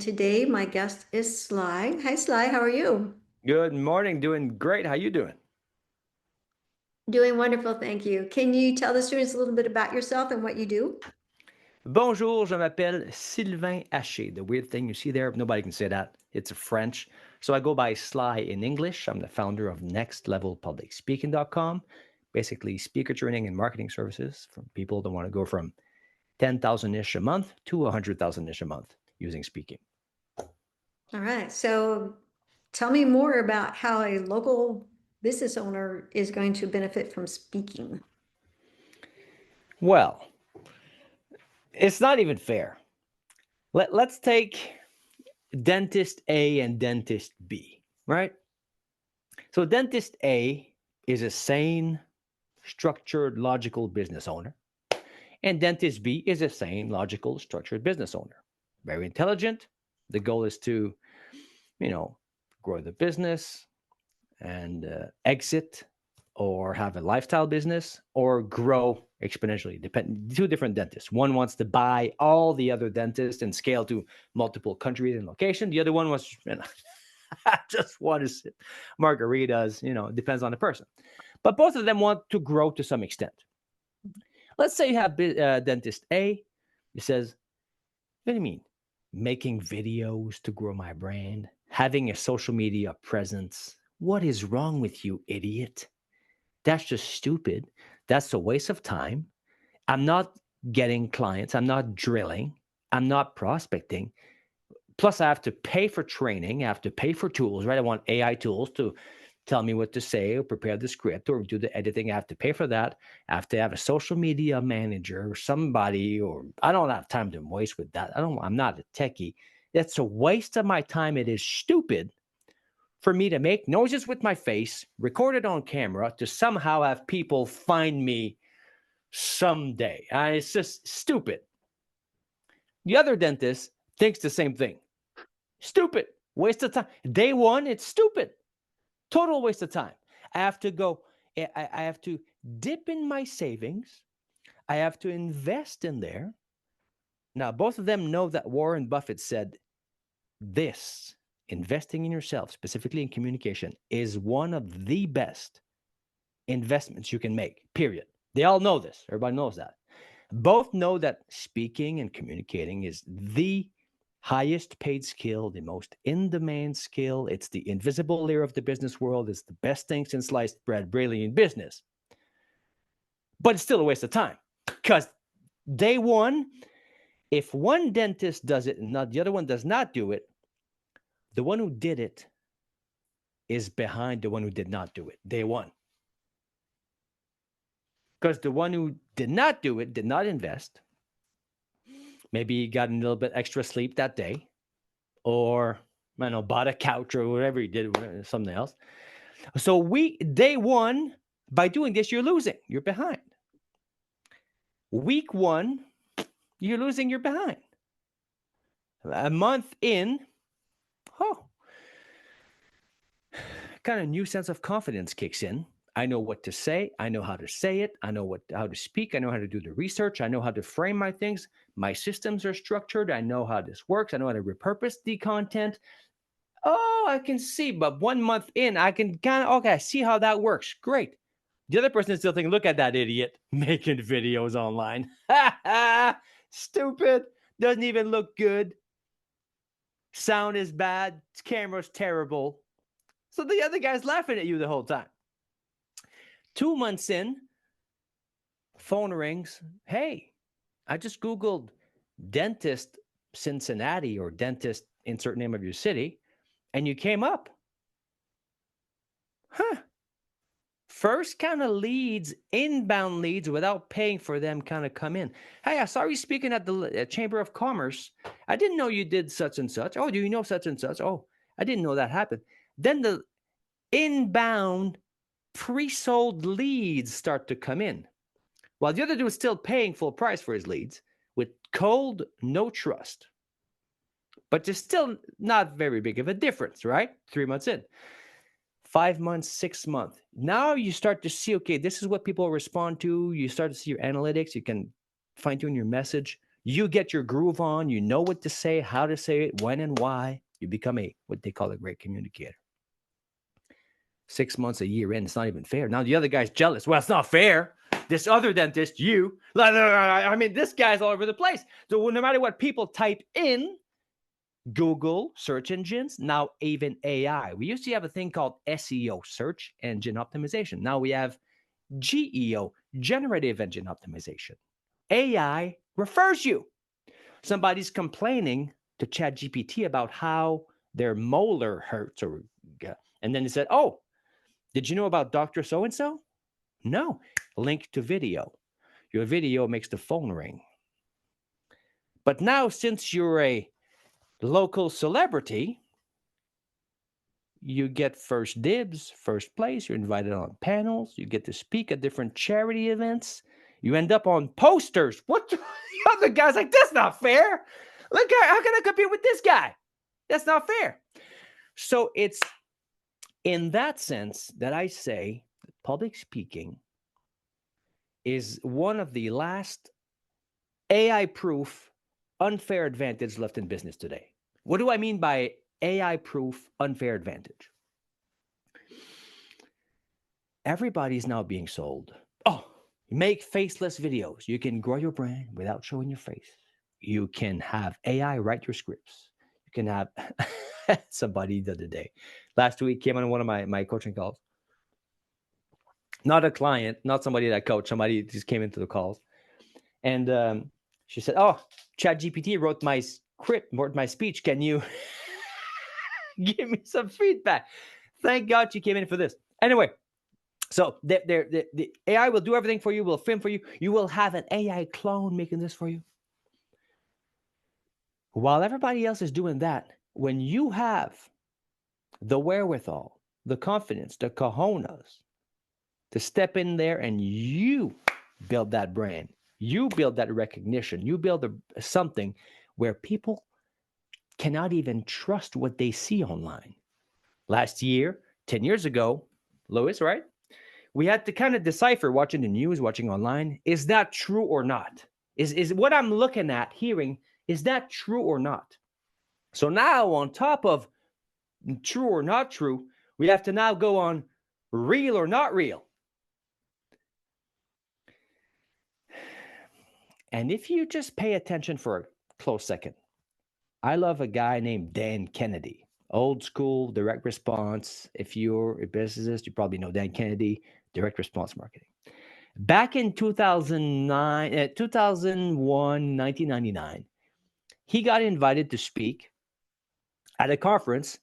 Today, my guest is Sly. Hi, Sly. How are you? Good morning. Doing great. How you doing? Doing wonderful, thank you. Can you tell the students a little bit about yourself and what you do? Bonjour, je m'appelle Sylvain Haché. The weird thing you see there, nobody can say that. It's French. So I go by Sly in English. I'm the founder of nextlevelpublicspeaking.com, basically speaker training and marketing services from people that want to go from 10,000-ish a month to 100,000-ish a month using speaking. All right. So tell me more about how a local business owner is going to benefit from speaking. Well, it's not even fair. Let's take dentist A and dentist B, right? So dentist A is a sane, structured, logical business owner, and dentist B is a sane, logical, structured business owner. Very intelligent. The goal is to, you know, grow the business and exit or have a lifestyle business or grow exponentially. Two different dentists. One wants to buy all the other dentists and scale to multiple countries and locations. The other one wants, I just want to sip margaritas. It depends on the person. But both of them want to grow to some extent. Let's say you have dentist A. He says, what do you mean? Making videos to grow my brand, having a social media presence. What is wrong with you, idiot? That's just stupid. That's a waste of time. I'm not getting clients. I'm not drilling. I'm not prospecting. Plus, I have to pay for training. I have to pay for tools, right? I want AI tools to tell me what to say or prepare the script or do the editing. I have to pay for that. I have to have a social media manager or somebody, or I don't have time to waste with that. I'm not a techie. That's a waste of my time. It is stupid for me to make noises with my face, record it on camera to somehow have people find me someday. It's just stupid. The other dentist thinks the same thing. Stupid. Waste of time. Day one, it's stupid. Total waste of time. I have to go, I have to dip in my savings. I have to invest in there. Now, both of them know that Warren Buffett said this investing in yourself, specifically in communication, is one of the best investments you can make, period. They all know this. Everybody knows that. Both know that speaking and communicating is the highest paid skill, the most in-demand skill. It's the invisible layer of the business world. It's the best thing since sliced bread, really, in business. But it's still a waste of time because day one, if one dentist does it and the other one does not do it, the one who did it is behind the one who did not do it, day one. Because the one who did not do it did not invest. Maybe he got a little bit extra sleep that day, or I don't know, bought a couch or whatever he did, something else. So day one, by doing this, you're losing. You're behind. Week one, you're losing. You're behind. A month in, kind of new sense of confidence kicks in. I know what to say. I know how to say it. I know how to speak. I know how to do the research. I know how to frame my things. My systems are structured. I know how this works. I know how to repurpose the content. Oh, I can see. But 1 month in, I can kind of, okay, I see how that works. Great. The other person is still thinking, look at that idiot making videos online. Stupid. Doesn't even look good. Sound is bad. Camera's terrible. So the other guy's laughing at you the whole time. 2 months in, phone rings. Hey, I just Googled dentist Cincinnati or dentist insert name of your city, and you came up. Huh. First kind of leads, inbound leads without paying for them kind of come in. Hey, I saw you speaking at the Chamber of Commerce. I didn't know you did such and such. Oh, do you know such and such? Oh, I didn't know that happened. Then the inbound pre-sold leads start to come in, while the other dude is still paying full price for his leads with cold, no trust. But there's still not very big of a difference, right? 3 months in. 5 months, 6 months. Now you start to see, okay, this is what people respond to. You start to see your analytics. You can fine-tune your message. You get your groove on, you know what to say, how to say it, when and why. You become what they call a great communicator. 6 months, a year in, it's not even fair. Now the other guy's jealous. Well, it's not fair. This other dentist, I mean, this guy's all over the place. So no matter what people type in, Google, search engines, now even AI. We used to have a thing called SEO, search engine optimization. Now we have GEO, generative engine optimization. AI refers you. Somebody's complaining to ChatGPT about how their molar hurts, and then they said, "Oh, did you know about Dr. So and so?" No. Link to video. Your video makes the phone ring. But now, since you're a local celebrity, you get first dibs, first place. You're invited on panels. You get to speak at different charity events. You end up on posters. What? The other guy's like, that's not fair. Look, how can I compete with this guy? That's not fair. So it's in that sense that I say public speaking is one of the last AI-proof unfair advantage left in business today. What do I mean by AI-proof unfair advantage? Everybody's now being sold. Oh, make faceless videos. You can grow your brand without showing your face. You can have AI write your scripts. You can have somebody the other day. Last week came on one of my coaching calls. Not a client, not somebody that I coach. Somebody just came into the calls. And she said, "Oh, ChatGPT wrote my script, wrote my speech. Can you give me some feedback?" Thank God she came in for this. Anyway, so the AI will do everything for you, will film for you. You will have an AI clone making this for you. While everybody else is doing that, when you have the wherewithal, the confidence, the cojones to step in there and you build that brand, you build that recognition, you build something where people cannot even trust what they see online. Last year, 10 years ago, Lois, right? We had to kind of decipher watching the news, watching online, is that true or not? Is what I'm looking at, hearing, is that true or not? So now on top of true or not true, we have to now go on real or not real. And if you just pay attention for a close second, I love a guy named Dan Kennedy, old school direct response. If you're a business, you probably know Dan Kennedy, direct response marketing. Back in 2001, 1999, he got invited to speak at a conference.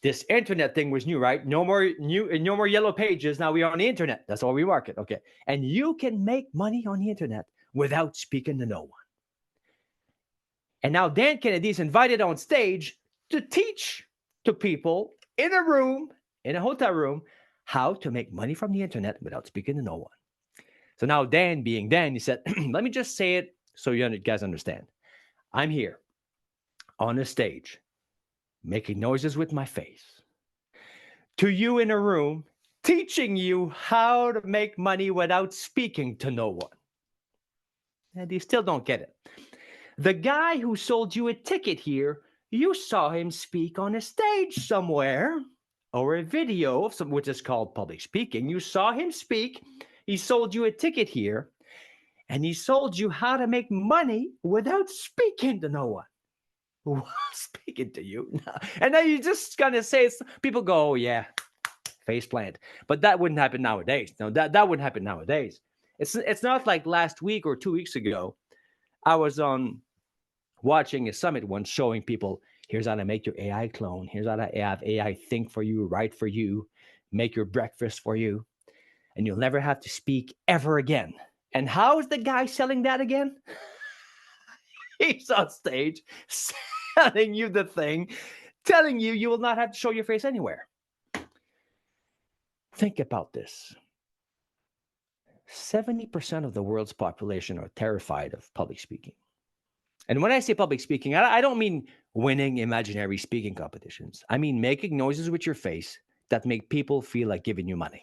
This internet thing was new, right? No more yellow pages. Now we are on the internet. That's all we market. Okay. And you can make money on the internet without speaking to no one. And now Dan Kennedy is invited on stage to teach to people in a room, in a hotel room, how to make money from the internet without speaking to no one. So now Dan, being Dan, he said, let me just say it so you guys understand. I'm here on a stage making noises with my face to you in a room, teaching you how to make money without speaking to no one. And you still don't get it. The guy who sold you a ticket here, you saw him speak on a stage somewhere or a video of some, which is called public speaking. You saw him speak. He sold you a ticket here, and he sold you how to make money without speaking to no one. Speaking to you. And then you just kind of say, people go, oh, yeah, face plant. But that wouldn't happen nowadays. No, that wouldn't happen nowadays. It's not like last week or 2 weeks ago, I was on watching a summit once showing people, here's how to make your AI clone. Here's how to have AI think for you, write for you, make your breakfast for you. And you'll never have to speak ever again. And how is the guy selling that again? He's on stage selling you the thing, telling you you will not have to show your face anywhere. Think about this. 70% of the world's population are terrified of public speaking. And when I say public speaking, I don't mean winning imaginary speaking competitions. I mean making noises with your face that make people feel like giving you money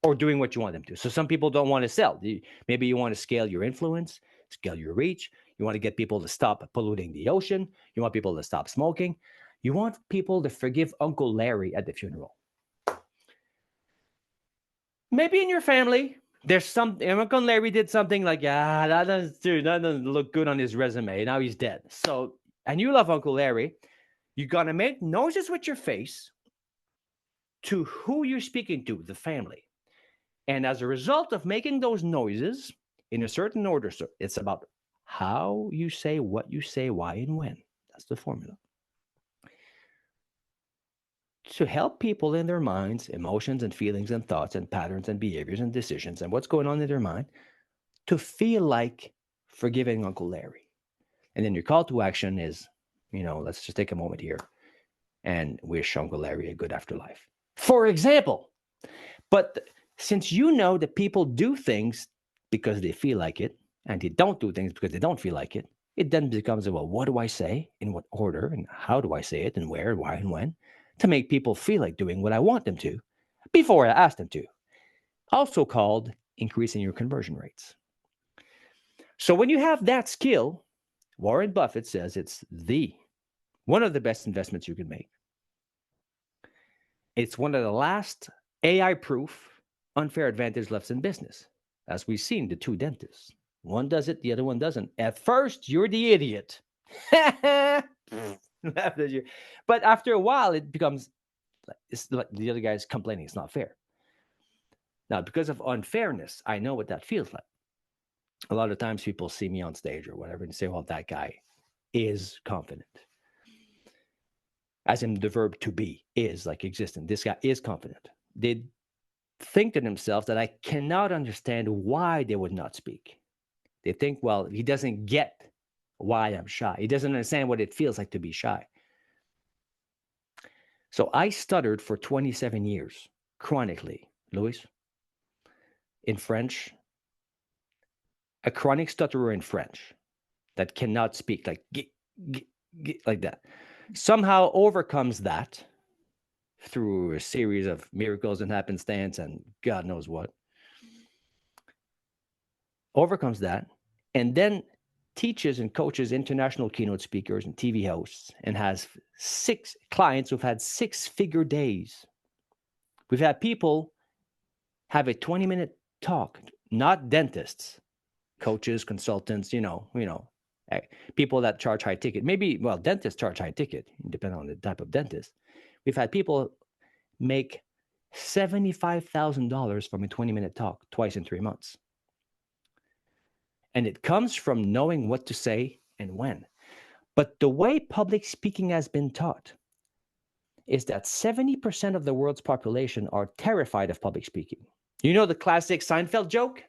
or doing what you want them to. So some people don't want to sell. Maybe you want to scale your influence, scale your reach. You want to get people to stop polluting the ocean. You want people to stop smoking. You want people to forgive Uncle Larry at the funeral. Maybe in your family, there's something. Uncle Larry did something like, that doesn't look good on his resume. Now he's dead. So, and you love Uncle Larry, you're going to make noises with your face to who you're speaking to, the family. And as a result of making those noises in a certain order, so it's about how you say, what you say, why, and when. That's the formula. To help people in their minds, emotions and feelings and thoughts and patterns and behaviors and decisions and what's going on in their mind to feel like forgiving Uncle Larry. And then your call to action is, let's just take a moment here and wish Uncle Larry a good afterlife. For example, but since you know that people do things because they feel like it and they don't do things because they don't feel like it then becomes, well, what do I say, in what order, and how do I say it, and where, why, and when, to make people feel like doing what I want them to before I ask them to. Also called increasing your conversion rates. So when you have that skill, Warren Buffett says it's one of the best investments you can make. It's one of the last AI-proof unfair advantage left in business. As we've seen, the two dentists. One does it, the other one doesn't. At first, you're the idiot. But after a while, it becomes, it's like the other guy's complaining it's not fair. Now, because of unfairness, I know what that feels like. A lot of times people see me on stage or whatever and say, well, that guy is confident. As in the verb to be, is like existent. This guy is confident. They think to themselves that I cannot understand why they would not speak. They think, well, he doesn't get why I'm shy. He doesn't understand what it feels like to be shy. So I stuttered for 27 years, chronically, Lois, in French. A chronic stutterer in French that cannot speak like like that somehow overcomes that through a series of miracles and happenstance and God knows what. Overcomes that and then teaches and coaches international keynote speakers and TV hosts and has 6 clients who've had 6-figure days. We've had people have a 20-minute talk, not dentists, coaches, consultants, people that charge high ticket. Maybe, well, dentists charge high ticket, depending on the type of dentist. We've had people make $75,000 from a 20-minute talk twice in 3 months. And it comes from knowing what to say and when. But the way public speaking has been taught is that 70% of the world's population are terrified of public speaking. You know the classic Seinfeld joke?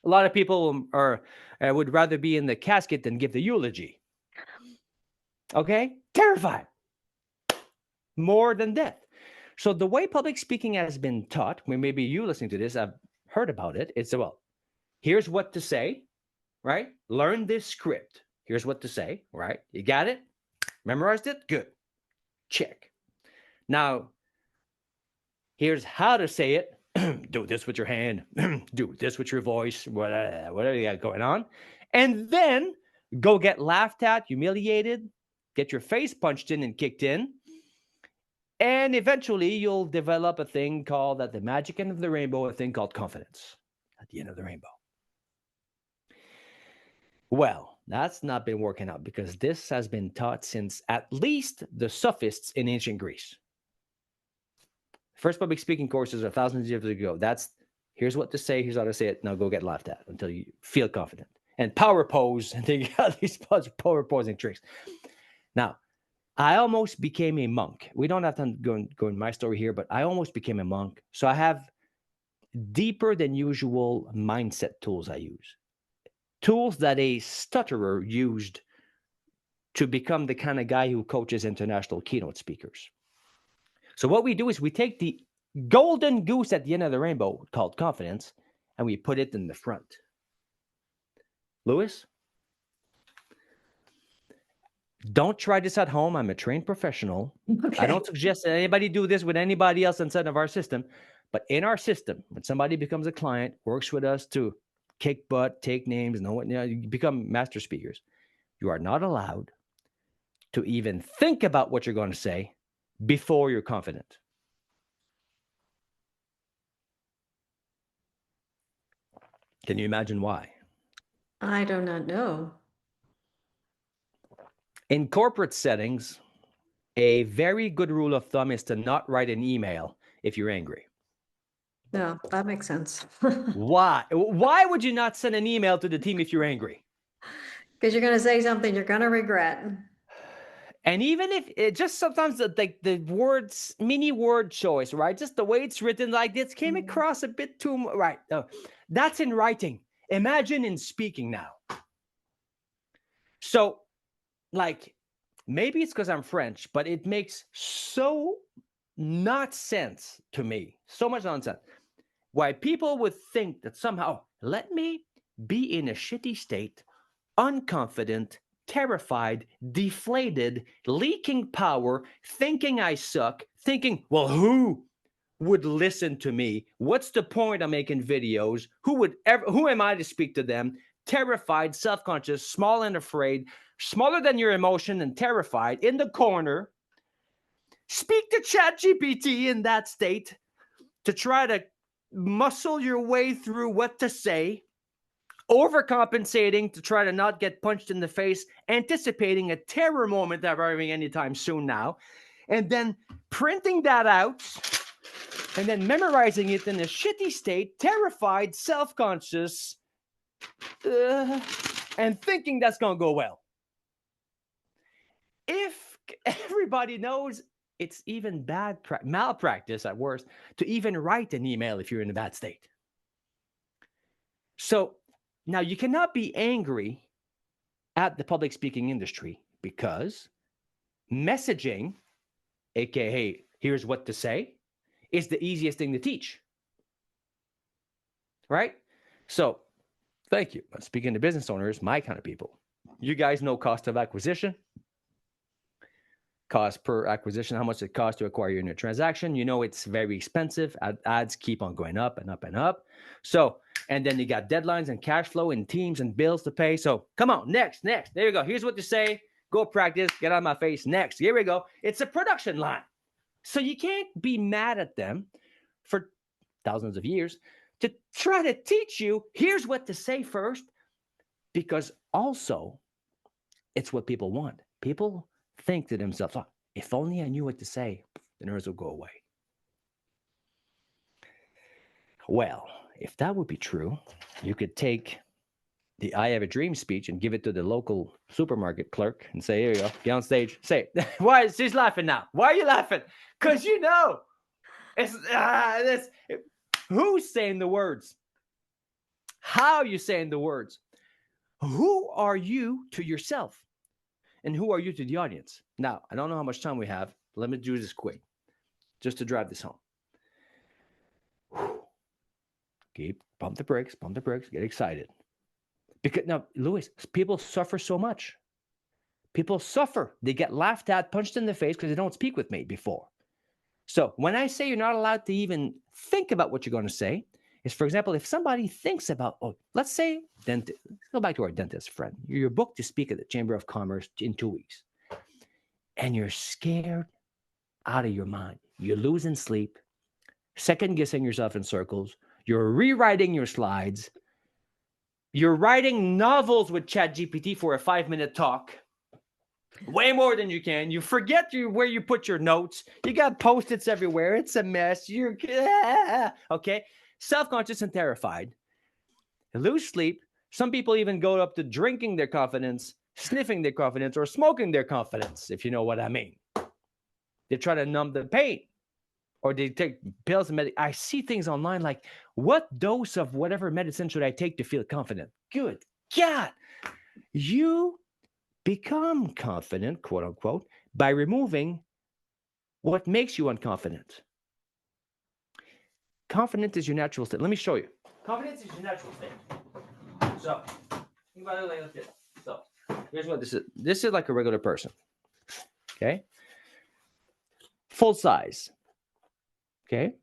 A lot of people would rather be in the casket than give the eulogy. Okay? Terrified. More than death. So the way public speaking has been taught, when maybe you listening to this, I've heard about it. It's, well, here's what to say, right? Learn this script. Here's what to say, right? You got it? Memorized it? Good. Check. Now, here's how to say it. Do this with your hand. Do this with your voice. Whatever you got going on. And then go get laughed at, humiliated, get your face punched in and kicked in. And eventually you'll develop a thing called, at the magic end of the rainbow, a thing called confidence at the end of the rainbow. Well, that's not been working out because this has been taught since at least the sophists in ancient Greece. First public speaking courses are thousands of years ago. That's, here's what to say, here's how to say it. Now go get laughed at until you feel confident. And power pose, and they got these power posing tricks. Now, I almost became a monk. We don't have to go in my story here, but I almost became a monk. So I have deeper than usual mindset tools I use. Tools that a stutterer used to become the kind of guy who coaches international keynote speakers. So what we do is we take the golden goose at the end of the rainbow called confidence, and we put it in the front. Lois? Don't try this at home. I'm a trained professional. Okay. I don't suggest that anybody do this with anybody else inside of our system. But in our system, when somebody becomes a client, works with us to kick butt, take names, no one, you become master speakers. You are not allowed to even think about what you're going to say before you're confident. Can you imagine why? I do not know. In corporate settings, a very good rule of thumb is to not write an email if you're angry. No, that makes sense. Why? Why would you not send an email to the team if you're angry? Because you're going to say something you're going to regret. And even if it just sometimes the words, mini word choice, right? Just the way it's written, like this came across a bit too right. That's in writing. Imagine in speaking now. So, like, maybe it's because I'm French, but it makes so not sense to me. So much nonsense. Why people would think that somehow, let me be in a shitty state, unconfident, terrified, deflated, leaking power, thinking I suck, thinking, well, who would listen to me? What's the point of making videos? Who am I to speak to them? Terrified, self-conscious, small and afraid, smaller than your emotion and terrified, in the corner. Speak to ChatGPT in that state to try to muscle your way through what to say, overcompensating to try to not get punched in the face, anticipating a terror moment arriving anytime soon now, and then printing that out and then memorizing it in a shitty state, terrified, self-conscious, and thinking that's going to go well. If everybody knows it's even bad malpractice at worst to even write an email if you're in a bad state. So now you cannot be angry at the public speaking industry because messaging, aka here's what to say, is the easiest thing to teach. Right? So thank you. Speaking to business owners, my kind of people, you guys know cost of acquisition, cost per acquisition, how much it costs to acquire your new transaction. You know it's very expensive. Ads keep on going up and up and up. So, and then you got deadlines and cash flow and teams and bills to pay. So come on, next. There you go. Here's what to say. Go practice. Get out of my face. Next. Here we go. It's a production line. So you can't be mad at them for thousands of years to try to teach you, here's what to say first, because also it's what people want. People think to themselves, oh, if only I knew what to say, the nerves will go away. Well, if that would be true, you could take the I have a dream speech and give it to the local supermarket clerk and say, here you go, get on stage, say it. Why is she's laughing now? Why are you laughing? Because you know, it's who's saying the words? How are you saying the words? Who are you to yourself? And who are you to the audience? Now, I don't know how much time we have. Let me do this quick, just to drive this home. Keep pump the brakes, get excited. Because now, Lois, people suffer so much. People suffer. They get laughed at, punched in the face because they don't speak with me before. So when I say you're not allowed to even think about what you're going to say, is, for example, if somebody thinks about, let's say, let's go back to our dentist friend. You're booked to speak at the Chamber of Commerce in 2 weeks, and you're scared out of your mind. You're losing sleep, second guessing yourself in circles. You're rewriting your slides. You're writing novels with ChatGPT for a 5-minute talk. Way more than you can. You forget where you put your notes. You got Post-its everywhere. It's a mess. You're okay. Self-conscious and terrified. You lose sleep. Some people even go up to drinking their confidence, sniffing their confidence, or smoking their confidence, if you know what I mean. They try to numb the pain, or they take pills and I see things online like, what dose of whatever medicine should I take to feel confident? Good God. You become confident, quote unquote, by removing what makes you unconfident. Confidence is your natural state. Let me show you. Confidence is your natural state. So, think about it like this. So, here's what this is. This is like a regular person. Okay? Full size. Okay?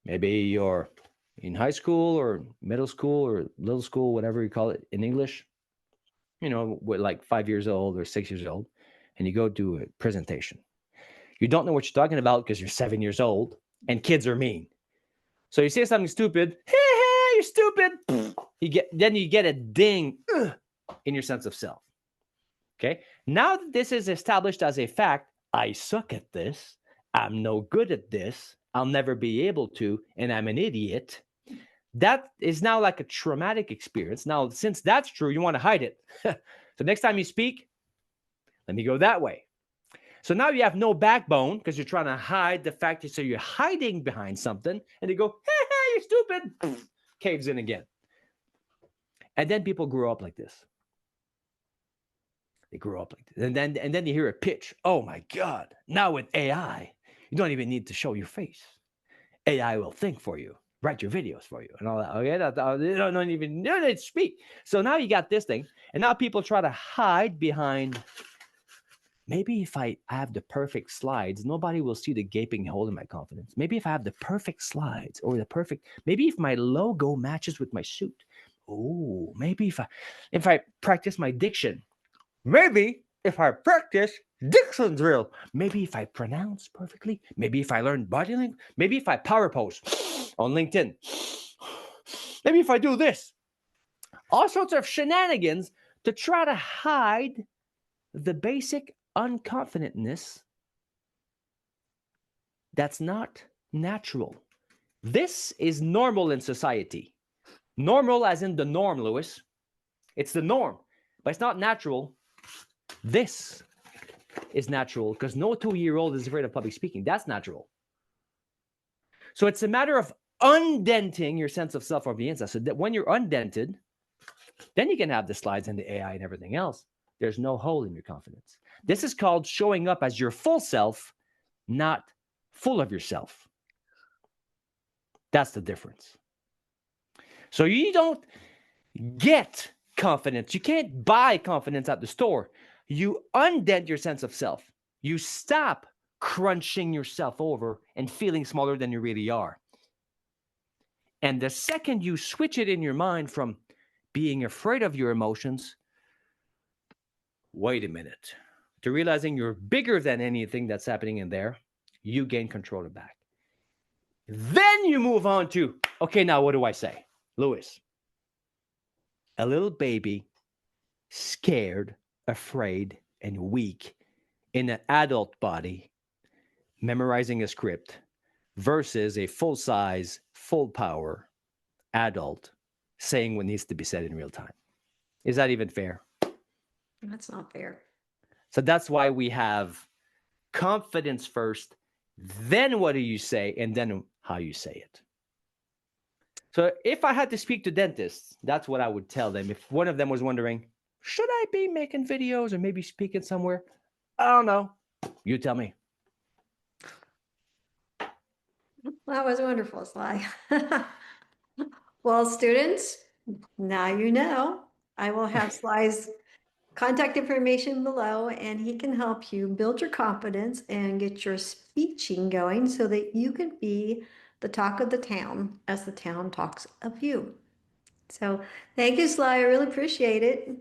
Maybe you're in high school or middle school or little school, whatever you call it in English, with like 5 years old or 6 years old, and you go do a presentation. You don't know what you're talking about because you're 7 years old, and kids are mean. So you say something stupid, hey, you're stupid. You get a ding in your sense of self. Okay. Now that this is established as a fact, I suck at this. I'm no good at this. I'll never be able to, and I'm an idiot. That is now like a traumatic experience. Now, since that's true, you want to hide it. So next time you speak, let me go that way. So now you have no backbone because you're trying to hide the fact that so you're hiding behind something, and they go, hey, you're stupid. Caves in again. And then people grow up like this. They grow up like this. And then you hear a pitch. Oh my God. Now with AI, you don't even need to show your face. AI will think for you, write your videos for you, and all that. Okay, you don't even need to speak. So now you got this thing, and now people try to hide behind. Maybe if I have the perfect slides, nobody will see the gaping hole in my confidence. Maybe if I have the perfect slides or maybe if my logo matches with my suit. Oh, maybe if I practice my diction. Maybe if I practice diction drill. Maybe if I pronounce perfectly. Maybe if I learn body language. Maybe if I power pose on LinkedIn. Maybe if I do this. All sorts of shenanigans to try to hide the basic unconfidentness that's not natural. This is normal in society. Normal as in the norm, Lois. It's the norm, but it's not natural. This is natural because no 2-year-old is afraid of public speaking. That's natural. So it's a matter of undenting your sense of self from the inside. So that when you're undented, then you can have the slides and the AI and everything else. There's no hole in your confidence. This is called showing up as your full self, not full of yourself. That's the difference. So you don't get confidence. You can't buy confidence at the store. You undent your sense of self. You stop crunching yourself over and feeling smaller than you really are. And the second you switch it in your mind from being afraid of your emotions, wait a minute, to realizing you're bigger than anything that's happening in there, you gain control of back. Then you move on to, okay, now what do I say? Lois, a little baby, scared, afraid, and weak in an adult body, memorizing a script versus a full size, full power adult saying what needs to be said in real time. Is that even fair? That's not fair. So that's why we have confidence first, then what do you say, and then how you say it. So if I had to speak to dentists, that's what I would tell them. If one of them was wondering, should I be making videos or maybe speaking somewhere? I don't know. You tell me. That was wonderful, Sly. Well, students, now you know. I will have Sly's contact information below, and he can help you build your confidence and get your speeching going so that you can be the talk of the town as the town talks of you. So thank you, Sly. I really appreciate it.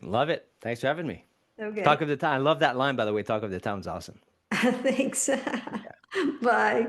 Love it. Thanks for having me. Talk Okay. of the town. I love that line, by the way. Talk of the town's awesome. Thanks. Yeah. Bye.